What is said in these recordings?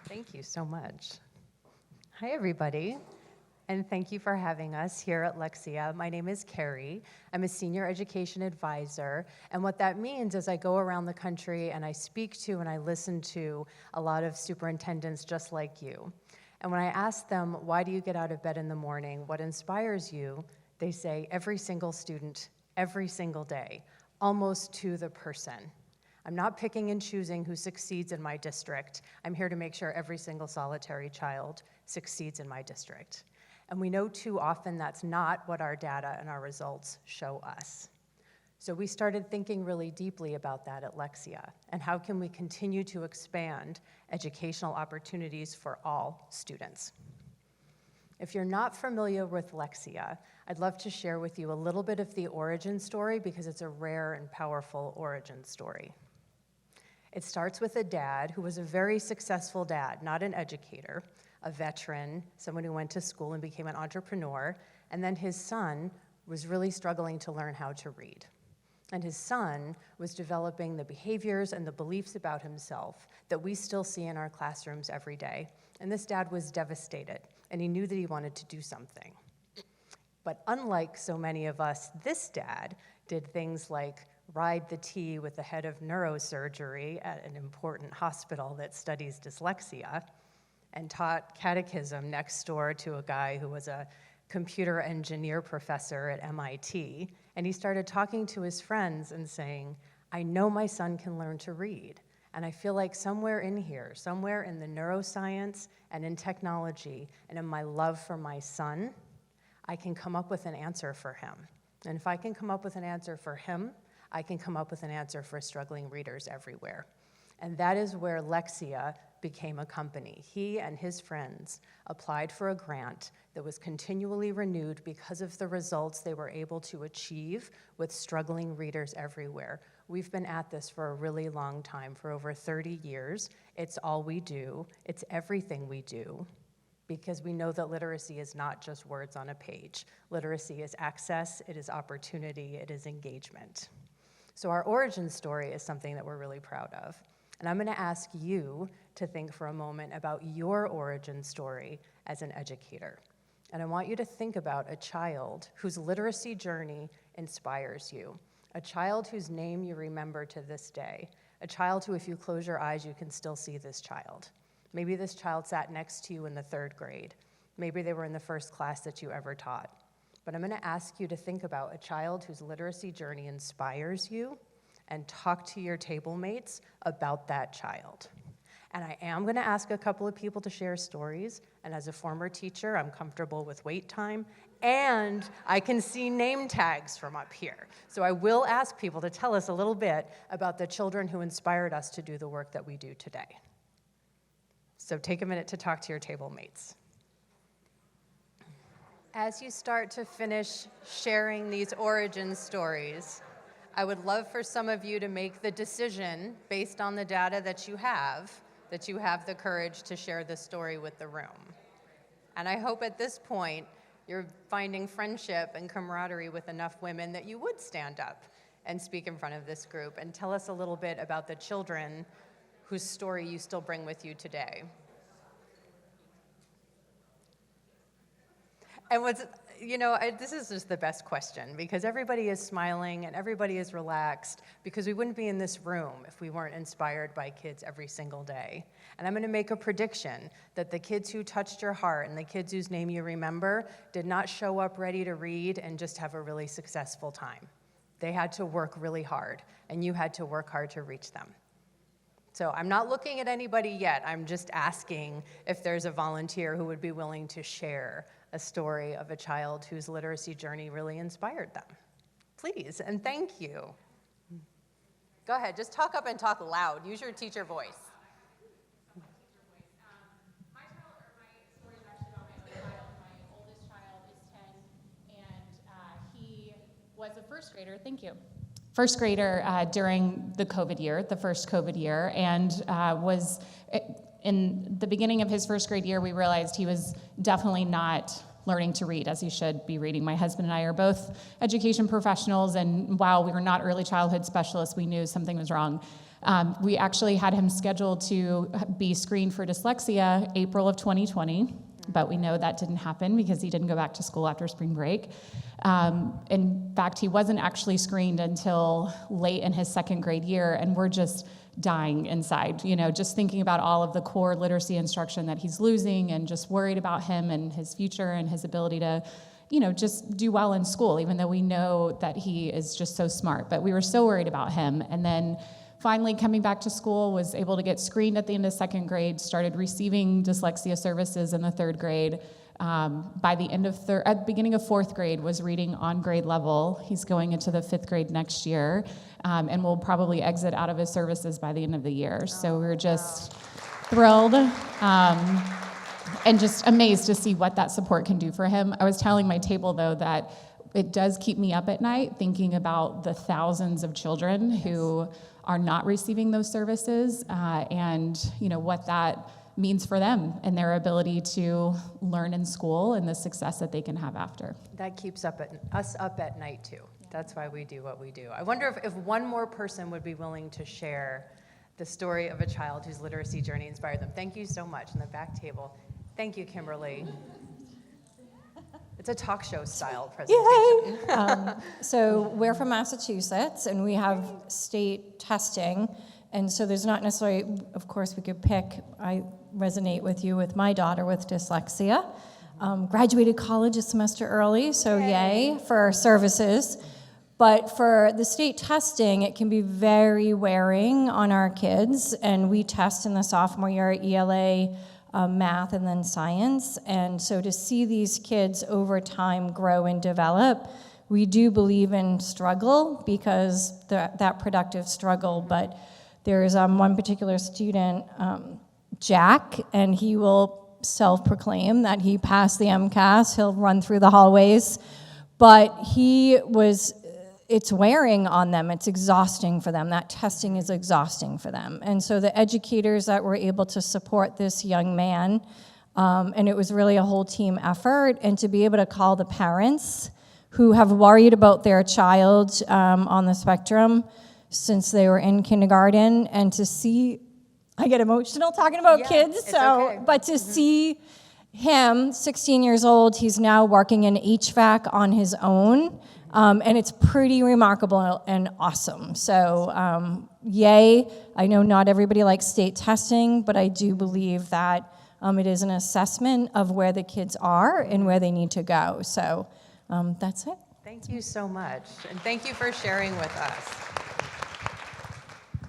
Thank you so much. Hi, everybody, and thank you for having us here at Lexia. My name is Kerri. I'm a senior education advisor, and what that means is I go around the country and I speak to and I listen to a lot of superintendents just like you. And when I ask them, why do you get out of bed in the morning? What inspires you? They say, every single student, every single day, almost to the person. I'm not picking and choosing who succeeds in my district. I'm here to make sure every single solitary child succeeds in my district. And we know too often that's not what our data and our results show us. So we started thinking really deeply about that at Lexia, and how can we continue to expand educational opportunities for all students. If you're not familiar with Lexia, I'd love to share with you a little bit of the origin story because it's a rare and powerful origin story. It starts with a dad who was a very successful dad, not an educator, a veteran, someone who went to school and became an entrepreneur, and then his son was really struggling to learn how to read. And his son was developing the behaviors and the beliefs about himself that we still see in our classrooms every day. And this dad was devastated, and he knew that he wanted to do something. But unlike so many of us, this dad did things like ride the T with the head of neurosurgery at an important hospital that studies dyslexia, and taught catechism next door to a guy who was a computer engineer professor at MIT. And he started talking to his friends and saying, I know my son can learn to read. And I feel like somewhere in here, somewhere in the neuroscience and in technology and in my love for my son, I can come up with an answer for him. And if I can come up with an answer for him, I can come up with an answer for struggling readers everywhere. And that is where Lexia became a company. He and his friends applied for a grant that was continually renewed because of the results they were able to achieve with struggling readers everywhere. We've been at this for a really long time, for over 30 years. It's all we do. It's everything we do, because we know that literacy is not just words on a page. Literacy is access, it is opportunity, it is engagement. So our origin story is something that we're really proud of. And I'm going to ask you to think for a moment about your origin story as an educator. And I want you to think about a child whose literacy journey inspires you, a child whose name you remember to this day, a child who, if you close your eyes, you can still see this child. Maybe this child sat next to you in the 3rd grade. Maybe they were in the first class that you ever taught. But I'm going to ask you to think about a child whose literacy journey inspires you, and talk to your table mates about that child. And I am going to ask a couple of people to share stories, and as a former teacher, I'm comfortable with wait time, and I can see name tags from up here. So I will ask people to tell us a little bit about the children who inspired us to do the work that we do today. So take a minute to talk to your table mates. As you start to finish sharing these origin stories, I would love for some of you to make the decision, based on the data that you have the courage to share this story with the room. And I hope at this point, you're finding friendship and camaraderie with enough women that you would stand up and speak in front of this group and tell us a little bit about the children whose story you still bring with you today. And this is just the best question, because everybody is smiling and everybody is relaxed, because we wouldn't be in this room if we weren't inspired by kids every single day. And I'm going to make a prediction that the kids who touched your heart and the kids whose name you remember did not show up ready to read and just have a really successful time. They had to work really hard, and you had to work hard to reach them. So I'm not looking at anybody yet. I'm just asking if there's a volunteer who would be willing to share a story of a child whose literacy journey really inspired them. Please, and thank you. Go ahead, just talk up and talk loud. Use your teacher voice. My story is actually about my own child. My oldest child is 10, and he was a first grader. Thank you. First grader during the first COVID year, and was in the beginning of his first grade year, we realized he was definitely not learning to read as he should be reading. My husband and I are both education professionals, and while we were not early childhood specialists, we knew something was wrong. We actually had him scheduled to be screened for dyslexia April of 2020, but we know that didn't happen because he didn't go back to school after spring break. In fact, he wasn't actually screened until late in his second grade year, and we're just dying inside, just thinking about all of the core literacy instruction that he's losing and just worried about him and his future and his ability to just do well in school, even though we know that he is just so smart. But we were so worried about him. And then finally coming back to school, was able to get screened at the end of second grade, started receiving dyslexia services in the third grade. By the end of at the beginning of fourth grade, was reading on grade level. He's going into the fifth grade next year, and will probably exit out of his services by the end of the year. So we're just thrilled. And just amazed to see what that support can do for him. I was telling my table, though, that it does keep me up at night thinking about the thousands of children who are not receiving those services, and what that means for them and their ability to learn in school and the success that they can have after. That keeps us up at night, too. That's why we do what we do. I wonder if one more person would be willing to share the story of a child whose literacy journey inspired them. Thank you so much. In the back table. Thank you, Kimberly. It's a talk show style presentation. Yay! So we're from Massachusetts, and we have state testing. And so there's not necessarily, of course, we could pick, I resonate with you with my daughter with dyslexia. Graduated college a semester early, so yay for services. But for the state testing, it can be very wearing on our kids. And we test in the sophomore year at ELA, math, and then science. And so to see these kids over time grow and develop, we do believe in struggle, because that productive struggle. But there's one particular student, Jack, and he will self-proclaim that he passed the MCAS. He'll run through the hallways. But it's wearing on them. It's exhausting for them. That testing is exhausting for them. And so the educators that were able to support this young man, and it was really a whole team effort, and to be able to call the parents who have worried about their child on the spectrum since they were in kindergarten, and to see, I get emotional talking about kids, okay. But to see him, 16 years old, he's now working in HVAC on his own. And it's pretty remarkable and awesome. So, yay. I know not everybody likes state testing, but I do believe that it is an assessment of where the kids are and where they need to go. So that's it. Thank you so much. And thank you for sharing with us.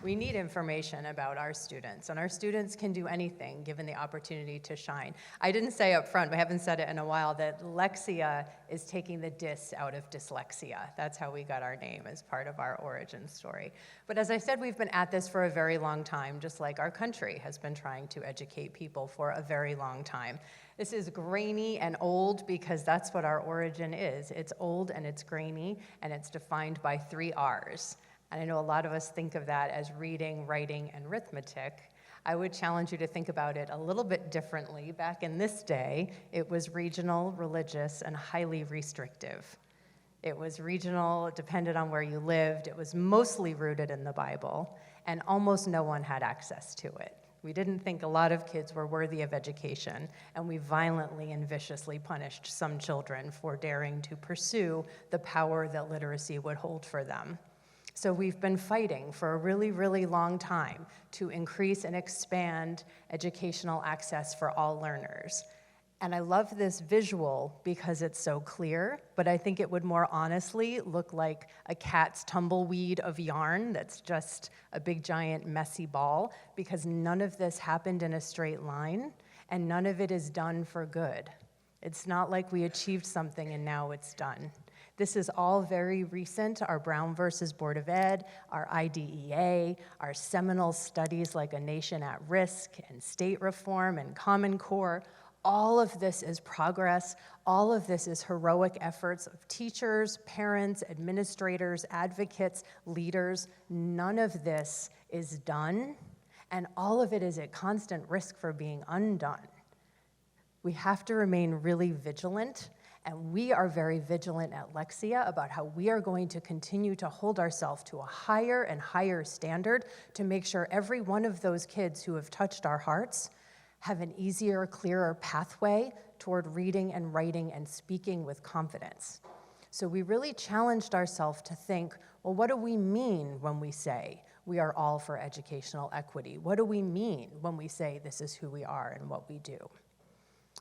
We need information about our students, and our students can do anything given the opportunity to shine. I didn't say up front, but I haven't said it in a while, that Lexia is taking the dys out of dyslexia. That's how we got our name, as part of our origin story. But as I said, we've been at this for a very long time, just like our country has been trying to educate people for a very long time. This is grainy and old because that's what our origin is. It's old and it's grainy, and it's defined by 3 R's. And I know a lot of us think of that as reading, writing, and arithmetic. I would challenge you to think about it a little bit differently. Back in this day, it was regional, religious, and highly restrictive. It was regional, it depended on where you lived. It was mostly rooted in the Bible, and almost no one had access to it. We didn't think a lot of kids were worthy of education, and we violently and viciously punished some children for daring to pursue the power that literacy would hold for them. So we've been fighting for a really, really long time to increase and expand educational access for all learners. And I love this visual because it's so clear, but I think it would more honestly look like a cat's tumbleweed of yarn that's just a big, giant, messy ball, because none of this happened in a straight line, and none of it is done for good. It's not like we achieved something and now it's done. This is all very recent, our Brown versus Board of Ed, our IDEA, our seminal studies like A Nation at Risk and state reform and Common Core. All of this is progress. All of this is heroic efforts of teachers, parents, administrators, advocates, leaders. None of this is done, and all of it is at constant risk for being undone. We have to remain really vigilant And we are very vigilant at Lexia about how we are going to continue to hold ourselves to a higher and higher standard to make sure every one of those kids who have touched our hearts have an easier, clearer pathway toward reading and writing and speaking with confidence. So we really challenged ourselves to think, well, what do we mean when we say we are all for educational equity? What do we mean when we say this is who we are and what we do?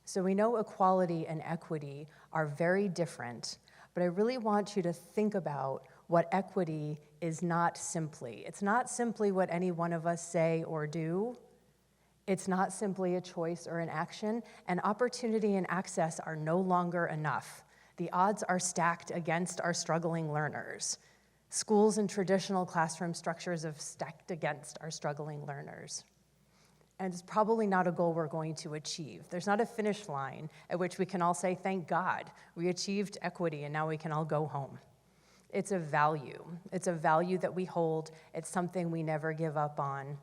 So we know equality and equity are very different, but I really want you to think about what equity is not simply. It's not simply what any one of us say or do. It's not simply a choice or an action, and opportunity and access are no longer enough. The odds are stacked against our struggling learners. Schools and traditional classroom structures have stacked against our struggling learners. And it's probably not a goal we're going to achieve. There's not a finish line at which we can all say, thank God, we achieved equity and now we can all go home. It's a value. It's a value that we hold. It's something we never give up on.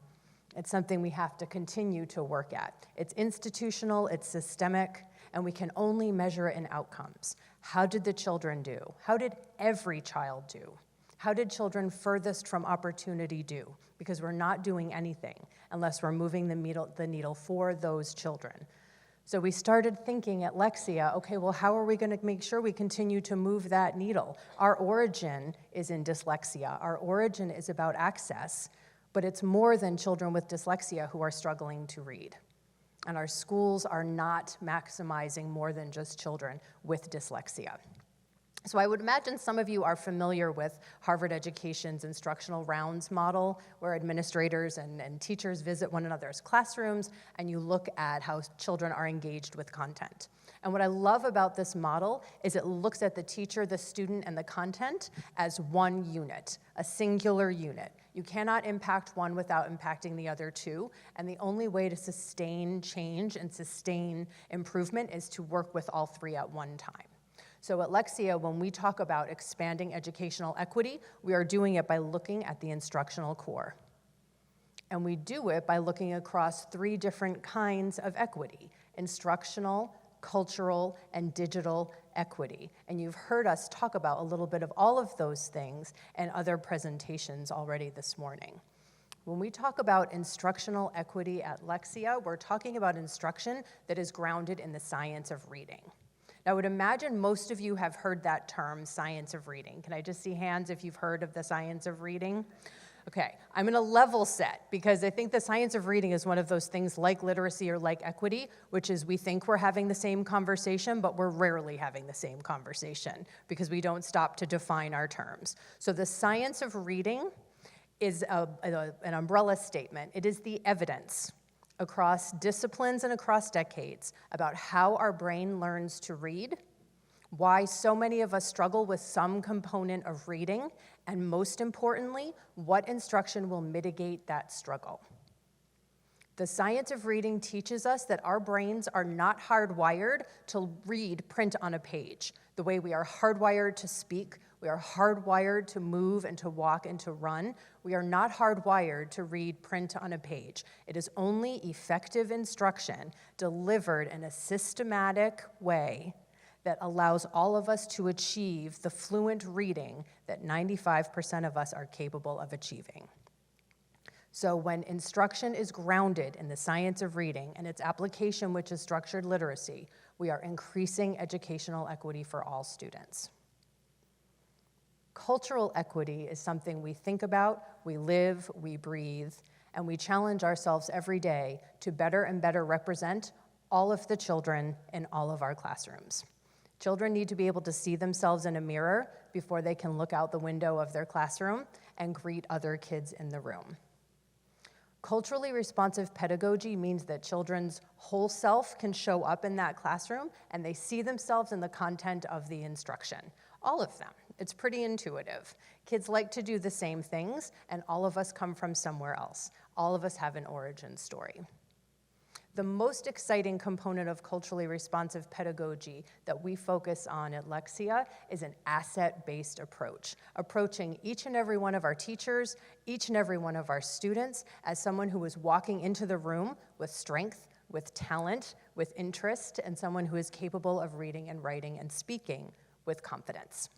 It's something we have to continue to work at. It's institutional, it's systemic, and we can only measure it in outcomes. How did the children do? How did every child do? How did children furthest from opportunity do? Because we're not doing anything unless we're moving the needle for those children. So we started thinking at Lexia, okay, well, how are we going to make sure we continue to move that needle? Our origin is in dyslexia. Our origin is about access, but it's more than children with dyslexia who are struggling to read. And our schools are not maximizing more than just children with dyslexia. So I would imagine some of you are familiar with Harvard Education's instructional rounds model, where administrators and teachers visit one another's classrooms, and you look at how children are engaged with content. And what I love about this model is it looks at the teacher, the student, and the content as one unit, a singular unit. You cannot impact one without impacting the other two, and the only way to sustain change and sustain improvement is to work with all three at one time. So at Lexia, when we talk about expanding educational equity, we are doing it by looking at the instructional core. And we do it by looking across three different kinds of equity: instructional, cultural, and digital equity. And you've heard us talk about a little bit of all of those things in other presentations already this morning. When we talk about instructional equity at Lexia, we're talking about instruction that is grounded in the science of reading. Now, I would imagine most of you have heard that term, science of reading. Can I just see hands if you've heard of the science of reading? Okay, I'm gonna level set because I think the science of reading is one of those things like literacy or like equity, which is we think we're having the same conversation, but we're rarely having the same conversation because we don't stop to define our terms. So the science of reading is an umbrella statement. It is the evidence across disciplines and across decades about how our brain learns to read, why so many of us struggle with some component of reading, and most importantly, what instruction will mitigate that struggle. The science of reading teaches us that our brains are not hardwired to read print on a page, the way we are hardwired to speak, we are hardwired to move and to walk and to run. We are not hardwired to read print on a page. It is only effective instruction delivered in a systematic way that allows all of us to achieve the fluent reading that 95% of us are capable of achieving. So when instruction is grounded in the science of reading and its application, which is structured literacy, we are increasing educational equity for all students. Cultural equity is something we think about, we live, we breathe, and we challenge ourselves every day to better and better represent all of the children in all of our classrooms. Children need to be able to see themselves in a mirror before they can look out the window of their classroom and greet other kids in the room. Culturally responsive pedagogy means that children's whole self can show up in that classroom and they see themselves in the content of the instruction. All of them. It's pretty intuitive. Kids like to do the same things, and all of us come from somewhere else. All of us have an origin story. The most exciting component of culturally responsive pedagogy that we focus on at Lexia is an asset-based approach, approaching each and every one of our teachers, each and every one of our students as someone who is walking into the room with strength, with talent, with interest, and someone who is capable of reading and writing and speaking with confidence.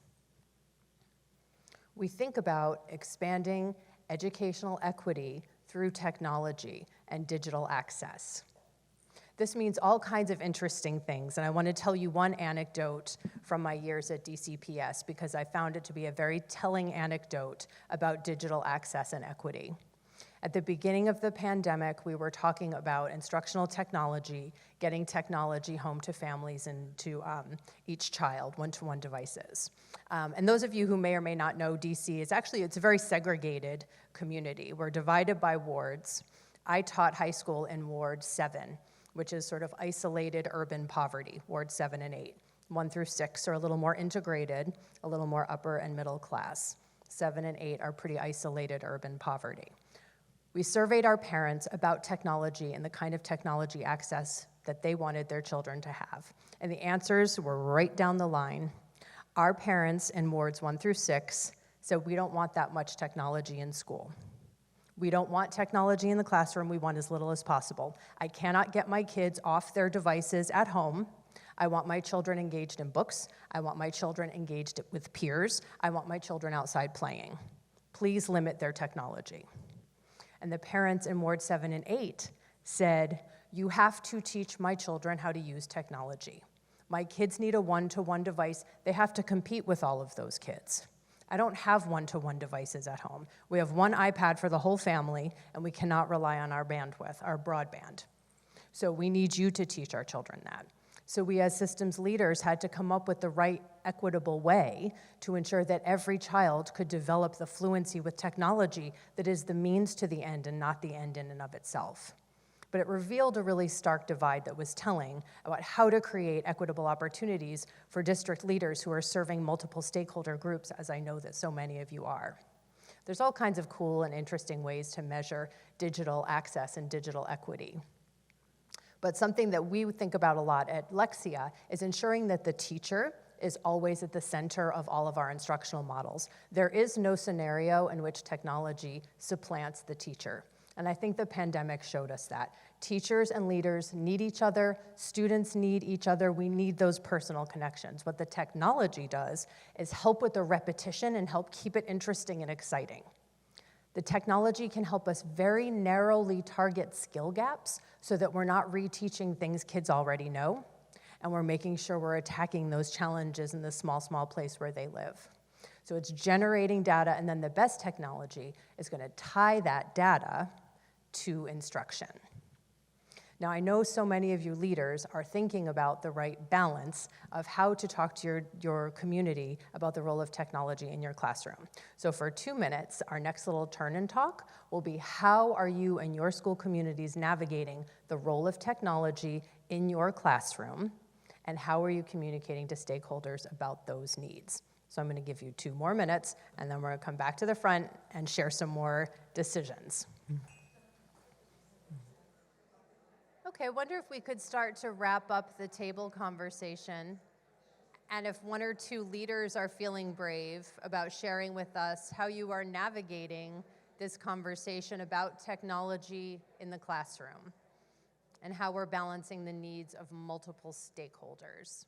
We think about expanding educational equity through technology and digital access. This means all kinds of interesting things, and I want to tell you one anecdote from my years at DCPS because I found it to be a very telling anecdote about digital access and equity. At the beginning of the pandemic, we were talking about instructional technology, getting technology home to families and to each child, one-to-one devices. And those of you who may or may not know DC, it's a very segregated community. We're divided by wards. I taught high school in Ward 7, which is sort of isolated urban poverty, Ward 7 and 8. 1 through 6 are a little more integrated, a little more upper and middle class. 7 and 8 are pretty isolated urban poverty. We surveyed our parents about technology and the kind of technology access that they wanted their children to have. And the answers were right down the line. Our parents in wards 1 through 6 said, we don't want that much technology in school. We don't want technology in the classroom. We want as little as possible. I cannot get my kids off their devices at home. I want my children engaged in books. I want my children engaged with peers. I want my children outside playing. Please limit their technology. And the parents in Ward 7 and 8 said, you have to teach my children how to use technology. My kids need a one-to-one device. They have to compete with all of those kids. I don't have one-to-one devices at home. We have one iPad for the whole family, and we cannot rely on our bandwidth, our broadband. So we need you to teach our children that. So we as systems leaders had to come up with the right equitable way to ensure that every child could develop the fluency with technology that is the means to the end and not the end in and of itself. But it revealed a really stark divide that was telling about how to create equitable opportunities for district leaders who are serving multiple stakeholder groups, as I know that so many of you are. There's all kinds of cool and interesting ways to measure digital access and digital equity. But something that we think about a lot at Lexia is ensuring that the teacher is always at the center of all of our instructional models. There is no scenario in which technology supplants the teacher. And I think the pandemic showed us that. Teachers and leaders need each other, students need each other, we need those personal connections. What the technology does is help with the repetition and help keep it interesting and exciting. The technology can help us very narrowly target skill gaps so that we're not reteaching things kids already know, and we're making sure we're attacking those challenges in the small place where they live. So it's generating data, and then the best technology is going to tie that data to instruction. Now, I know so many of you leaders are thinking about the right balance of how to talk to your community about the role of technology in your classroom. So for 2 minutes, our next little turn and talk will be how are you and your school communities navigating the role of technology in your classroom, and how are you communicating to stakeholders about those needs? So I'm going to give you 2 more minutes, and then we're going to come back to the front and share some more decisions. Okay, I wonder if we could start to wrap up the table conversation, and if 1 or 2 leaders are feeling brave about sharing with us how you are navigating this conversation about technology in the classroom and how we're balancing the needs of multiple stakeholders.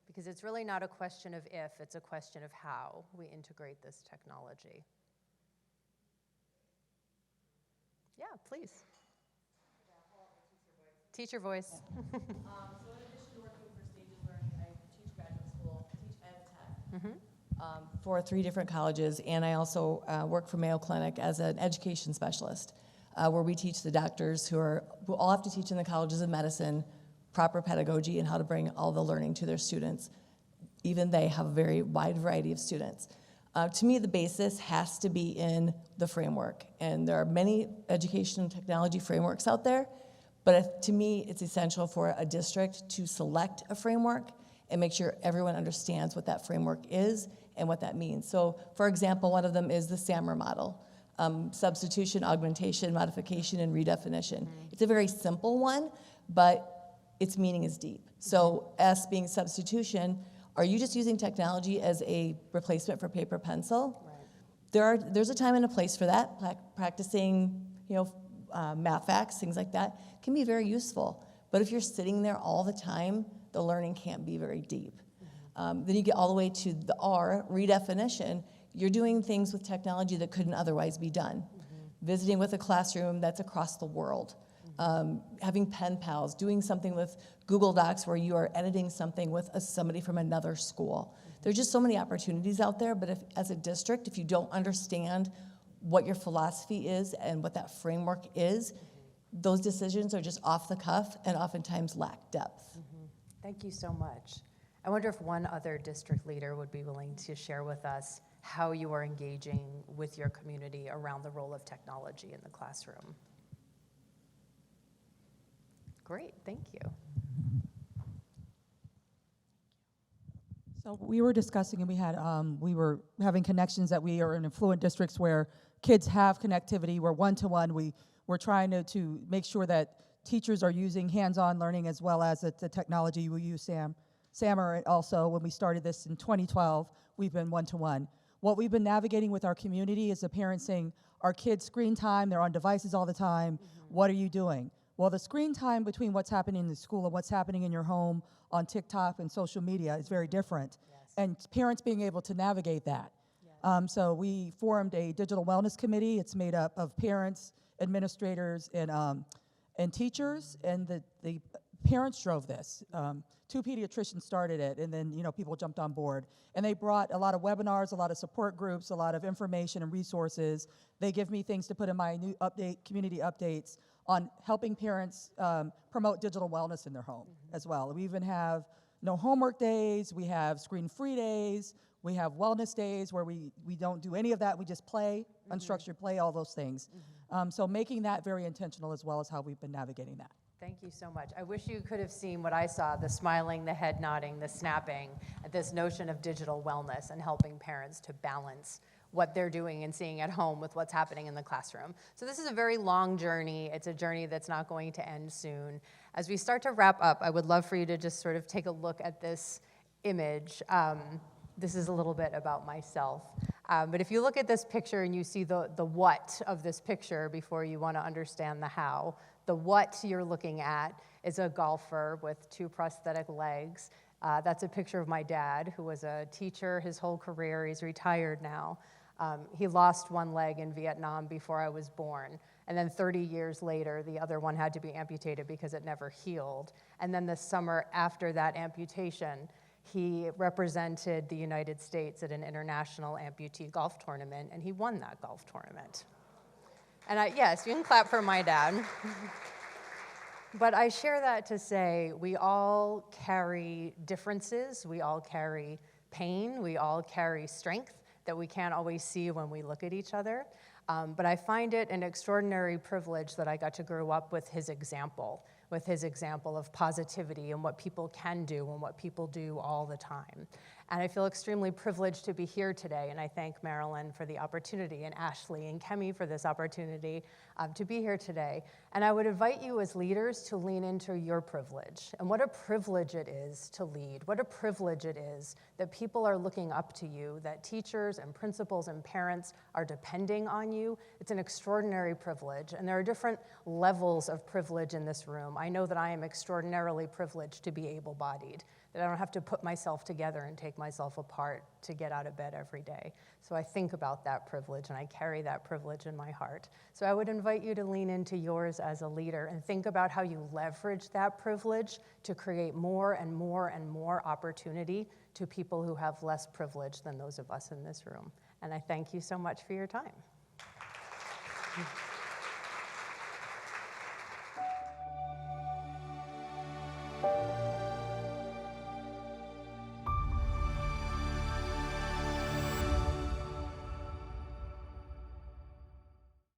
Because it's really not a question of if, it's a question of how we integrate this technology. Yeah, please. Teacher voice. So in addition to working for Stages Learning, I teach graduate school, teach ed tech for 3 different colleges, and I also work for Mayo Clinic as an education specialist, where we teach the doctors who all have to teach in the colleges of medicine proper pedagogy and how to bring all the learning to their students. Even they have a very wide variety of students. To me, the basis has to be in the framework, and there are many education and technology frameworks out there. But to me, it's essential for a district to select a framework and make sure everyone understands what that framework is and what that means. So, for example, one of them is the SAMR model, substitution, augmentation, modification, and redefinition. It's a very simple one, but its meaning is deep. So, S being substitution, are you just using technology as a replacement for paper pencil? Right. There's a time and a place for that, practicing, math facts, things like that, can be very useful. But if you're sitting there all the time, the learning can't be very deep. Then you get all the way to the R, redefinition. You're doing things with technology that couldn't otherwise be done. Visiting with a classroom that's across the world. Having pen pals, doing something with Google Docs where you are editing something with somebody from another school. There's just so many opportunities out there, but as a district, if you don't understand what your philosophy is and what that framework is, those decisions are just off the cuff and oftentimes lack depth. Thank you so much. I wonder if one other district leader would be willing to share with us how you are engaging with your community around the role of technology in the classroom. Great, thank you. So we were discussing, and we were having connections that we are in affluent districts where kids have connectivity. We're one-to-one. We're trying to make sure that teachers are using hands-on learning as well as the technology we use, Sam. Sammer also, when we started this in 2012, we've been one-to-one. What we've been navigating with our community is the parents saying, our kids' screen time, they're on devices all the time, what are you doing? Well, the screen time between what's happening in the school and what's happening in your home on TikTok and social media is very different. Yes. And parents being able to navigate that. Yes. So we formed a digital wellness committee. It's made up of parents, administrators, and teachers, and the parents drove this. 2 pediatricians started it, and then people jumped on board. And they brought a lot of webinars, a lot of support groups, a lot of information and resources. They give me things to put in my new community updates on helping parents promote digital wellness in their home as well. We even have no homework days, we have screen-free days, we have wellness days where we don't do any of that, we just play, unstructured play, all those things. So making that very intentional as well as how we've been navigating that. Thank you so much. I wish you could have seen what I saw, the smiling, the head nodding, the snapping, at this notion of digital wellness and helping parents to balance what they're doing and seeing at home with what's happening in the classroom. So this is a very long journey. It's a journey that's not going to end soon. As we start to wrap up, I would love for you to just sort of take a look at this image. This is a little bit about myself. But if you look at this picture and you see the what of this picture before you want to understand the how, the what you're looking at is a golfer with 2 prosthetic legs. That's a picture of my dad, who was a teacher his whole career. He's retired now. He lost 1 leg in Vietnam before I was born. And then 30 years later, the other one had to be amputated because it never healed. And then the summer after that amputation, he represented the United States at an international amputee golf tournament, and he won that golf tournament. And yes, you can clap for my dad. But I share that to say we all carry differences, we all carry pain, we all carry strength that we can't always see when we look at each other. But I find it an extraordinary privilege that I got to grow up with his example of positivity and what people can do and what people do all the time. And I feel extremely privileged to be here today, and I thank Marilyn for the opportunity, and Ashley and Kemi for this opportunity to be here today. And I would invite you as leaders to lean into your privilege, and what a privilege it is to lead, what a privilege it is that people are looking up to you, that teachers and principals and parents are depending on you. It's an extraordinary privilege, and there are different levels of privilege in this room. I know that I am extraordinarily privileged to be able-bodied, that I don't have to put myself together and take myself apart to get out of bed every day. So I think about that privilege, and I carry that privilege in my heart. So I would invite you to lean into yours as a leader and think about how you leverage that privilege to create more and more and more opportunity to people who have less privilege than those of us in this room. And I thank you so much for your time.